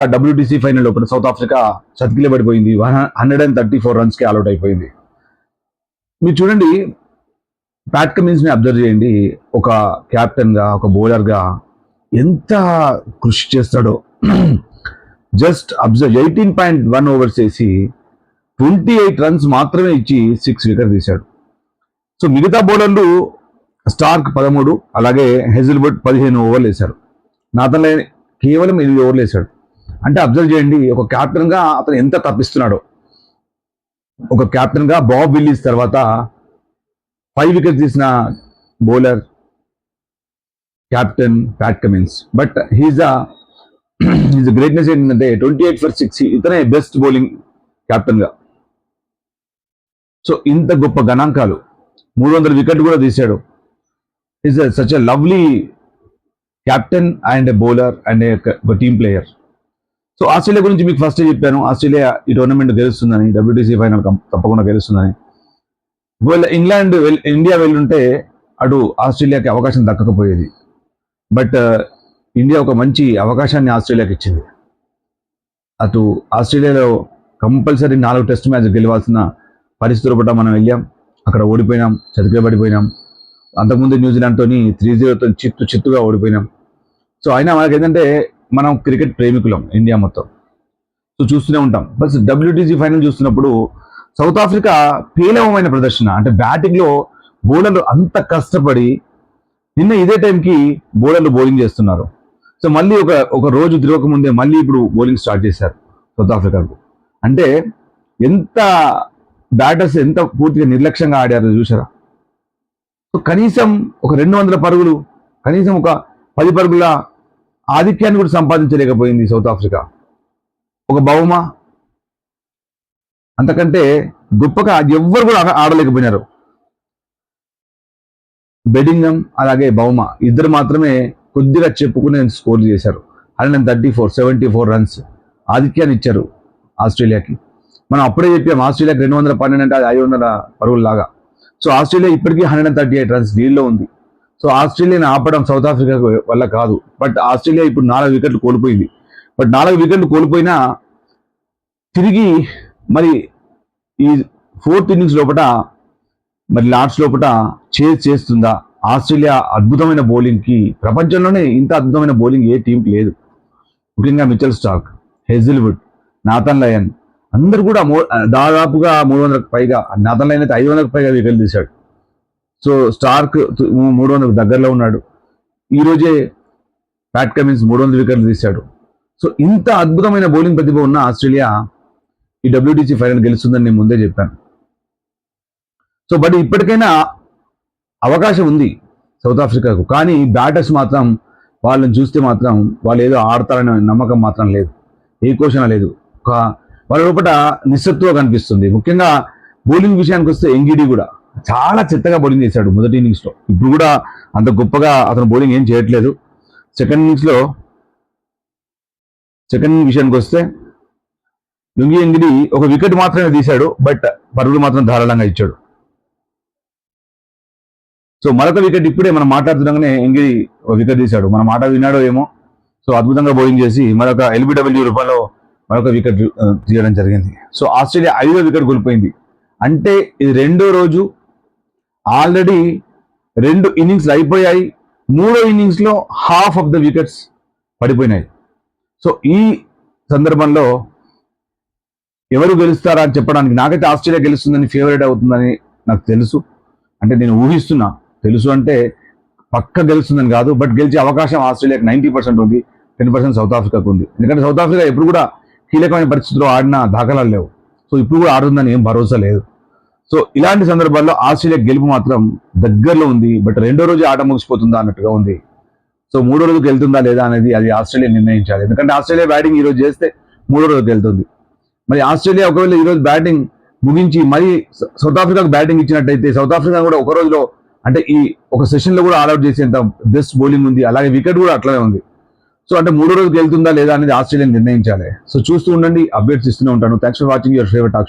WTC final లోపల south Africa చతికిలబడిపోయింది. 134 రన్స్కి all out అయిపోయింది. మీరు చూడండి, ప్యాట్ కమిన్స్ ని అబ్జర్వ్ చేయండి. ఒక కెప్టెన్ గా, ఒక బౌలర్ గా ఎంత కృషి చేస్తాడో. జస్ట్ అబ్జర్వ్, 18.1 ఓవర్స్ వేసి 28 రన్స్ మాత్రమే ఇచ్చి 6 వికెట్ తీశాడు. సో మిగతా బౌలర్లు స్టార్క్ 13, అలాగే హెజిల్వుడ్ 15 ఓవర్లు వేశారు. నాథన్ లయన్ కేవలం 8 ఓవర్లు వేశాడు. అంటే అబ్జర్వ్ చేయండి, ఒక కెప్టెన్ గా అతను ఎంత తప్పిస్తున్నాడో. ఒక కెప్టెన్ గా బాబ్ విల్లీస్ తర్వాత 5 వికెట్స్ తీసిన bowler captain Pat Cummins. But he's greatness ఏంటంటే 28 for 6, ఇతనే బెస్ట్ బౌలింగ్ కెప్టెన్ గా. సో ఇంత గొప్ప గణాంకాలు, 300 వికెట్లు కూడా తీశాడు. Is such a lovely captain and a bowler and ఒక టీమ్ ప్లేయర్. సో ఆస్ట్రేలియా గురించి మీకు ఫస్ట్ చెప్పాను, ఆస్ట్రేలియా ఈ టోర్నమెంట్ గెలుస్తుందని, WTC ఫైనల్ తప్పకుండా గెలుస్తుందని. ఇంగ్లాండ్ ఇండియా వెళ్ళుంటే అటు ఆస్ట్రేలియాకి అవకాశం దక్కకపోయేది. బట్ ఇండియా ఒక మంచి అవకాశాన్ని ఆస్ట్రేలియాకి ఇచ్చింది. అటు ఆస్ట్రేలియాలో కంపల్సరీ 4 టెస్ట్ మ్యాచ్ గెలవాల్సిన పరిస్థితులు పట్ల మనం వెళ్ళాం. అక్కడ ఓడిపోయినాం, చతికిలబడిపోయినాం. అంతకుముందు న్యూజిలాండ్తో 3-0తో చిత్తుగా ఓడిపోయినాం. సో అయినా మనకి ఏంటంటే, మనం క్రికెట్ ప్రేమికులం ఇండియా మొత్తం. సో చూస్తూనే ఉంటాం. బట్ WTC ఫైనల్ చూస్తున్నప్పుడు సౌత్ ఆఫ్రికా పేలవమైన ప్రదర్శన. అంటే బ్యాటింగ్లో బౌలర్లు అంత కష్టపడి, నిన్న ఇదే టైంకి బౌలర్లు బౌలింగ్ చేస్తున్నారు. సో మళ్ళీ ఒక రోజు తిరగక ముందే మళ్ళీ ఇప్పుడు బౌలింగ్ స్టార్ట్ చేశారు సౌత్ ఆఫ్రికాకు. అంటే ఎంత బ్యాటర్స్ ఎంత పూర్తిగా నిర్లక్ష్యంగా ఆడారు చూసారా. సో కనీసం ఒక 200 పరుగులు, కనీసం ఒక 10 పరుగుల ఆధిక్యాన్ని కూడా సంపాదించలేకపోయింది సౌత్ ఆఫ్రికా. ఒక బౌమా అంతకంటే గొప్పగా ఎవ్వరు కూడా ఆడలేకపోయినారు. బెడింగం అలాగే బౌమా ఇద్దరు మాత్రమే కొద్దిగా చెప్పుకునే స్కోర్ చేశారు. 134 రన్స్ ఆధిక్యాన్ని ఇచ్చారు ఆస్ట్రేలియాకి. మనం అప్పుడే చెప్పాం, ఆస్ట్రేలియాకి 212 అంటే అది 500 పరుగుల లాగా. సో ఆస్ట్రేలియా ఇప్పటికీ 138 రన్స్ లీడ్లో ఉంది. సో ఆస్ట్రేలియాని ఆపడం సౌత్ ఆఫ్రికా వల్ల కాదు. బట్ ఆస్ట్రేలియా ఇప్పుడు 4 వికెట్లు కోల్పోయింది. బట్ 4 వికెట్లు కోల్పోయినా తిరిగి మరి ఈ 4th ఇన్నింగ్స్ లోపల, మరి లార్డ్స్ లోపల చేస్తుందా? ఆస్ట్రేలియా అద్భుతమైన బౌలింగ్కి, ప్రపంచంలోనే ఇంత అద్భుతమైన బౌలింగ్ ఏ టీంకి లేదు. ముఖ్యంగా Mitchell Starc, Hazlewood, Nathan lion అందరు కూడా దాదాపుగా 300కు పైగా, నాథన్ లయన్ అయితే 500కు పైగా వికెట్లు తీశాడు. సో స్టార్క్ 300 దగ్గరలో ఉన్నాడు. ఈరోజే ప్యాట్ కమిన్స్ 300 వికెట్లు తీశాడు. సో ఇంత అద్భుతమైన బౌలింగ్ ప్రతిభ ఉన్న ఆస్ట్రేలియా ఈ WTC ఫైనల్ గెలుస్తుందని నేను ముందే చెప్పాను. సో బట్ ఇప్పటికైనా అవకాశం ఉంది సౌత్ ఆఫ్రికాకు. కానీ బ్యాటర్స్ మాత్రం, వాళ్ళని చూస్తే మాత్రం వాళ్ళు ఏదో ఆడతారనే నమ్మకం మాత్రం లేదు, ఏ క్వశ్చన్ లేదు. వాళ్ళ లోపల నిస్సత్తుగా కనిపిస్తుంది. ముఖ్యంగా బౌలింగ్ విషయానికి వస్తే ఎంగిడి కూడా చాలా చెత్తగా బౌలింగ్ చేశాడు మొదటి ఇన్నింగ్స్లో. ఇప్పుడు కూడా అంత గొప్పగా అతను బౌలింగ్ ఏం చేయట్లేదు. సెకండ్ ఇన్నింగ్స్లో విషయానికి వస్తే లుంగి ఎంగిడి ఒక వికెట్ మాత్రమే తీశాడు. బట్ పరుగులు మాత్రం ధారాళంగా ఇచ్చాడు. సో మరొక వికెట్ ఇప్పుడే మనం మాట్లాడుతుండగానే ఎంగిడి ఒక వికెట్ తీశాడు. మన మాట విన్నాడో ఏమో. సో అద్భుతంగా బౌలింగ్ చేసి మరొక LBW రూపంలో మరొక వికెట్ తీయడం జరిగింది. సో ఆస్ట్రేలియా 5వ వికెట్ కోల్పోయింది. అంటే ఇది 2వ రోజు. ఆల్రెడీ 2 ఇన్నింగ్స్లు అయిపోయాయి. 3వ ఇన్నింగ్స్లో హాఫ్ ఆఫ్ ద వికెట్స్ పడిపోయినాయి. సో ఈ సందర్భంలో ఎవరు గెలుస్తారా అని చెప్పడానికి, నాకైతే ఆస్ట్రేలియా గెలుస్తుందని, ఫేవరెట్ అవుతుందని నాకు తెలుసు. అంటే నేను ఊహిస్తున్నా. తెలుసు అంటే పక్క గెలుస్తుందని కాదు, బట్ గెలిచే అవకాశం ఆస్ట్రేలియాకి 90% ఉంది, 10% సౌత్ ఆఫ్రికాకు ఉంది. ఎందుకంటే సౌత్ ఆఫ్రికా ఎప్పుడు కూడా కీలకమైన పరిస్థితుల్లో ఆడిన దాఖలాలు లేవు. సో ఇప్పుడు కూడా ఆడుతుందని ఏం భరోసా లేదు. సో ఇలాంటి సందర్భాల్లో ఆస్ట్రేలియా గెలుపు మాత్రం దగ్గరలో ఉంది. బట్ 2వ రోజు ఆట ముగిసిపోతుందా అన్నట్టుగా ఉంది. సో 3వ రోజుకి వెళ్తుందా లేదా అనేది అది ఆస్ట్రేలియా నిర్ణయించాలి. ఎందుకంటే ఆస్ట్రేలియా బ్యాటింగ్ ఈరోజు చేస్తే 3వ రోజుకి వెళ్తుంది. మరి ఆస్ట్రేలియా ఒకవేళ ఈరోజు బ్యాటింగ్ ముగించి మరి సౌత్ ఆఫ్రికాకు బ్యాటింగ్ ఇచ్చినట్టయితే, సౌత్ ఆఫ్రికా కూడా ఒక రోజులో, అంటే ఈ ఒక సెషన్లో కూడా ఆల్అౌట్ చేసేంత బెస్ట్ బౌలింగ్ ఉంది. అలాగే వికెట్ కూడా అట్లనే ఉంది. సో అంటే 3వ రోజుకి వెళ్తుందా లేదా అనేది ఆస్ట్రేలియా నిర్ణయించాలి. సో చూస్తూ ఉండండి, అప్డేట్స్ ఇస్తూనే ఉంటాను. Thanks for watching your favourite talk show.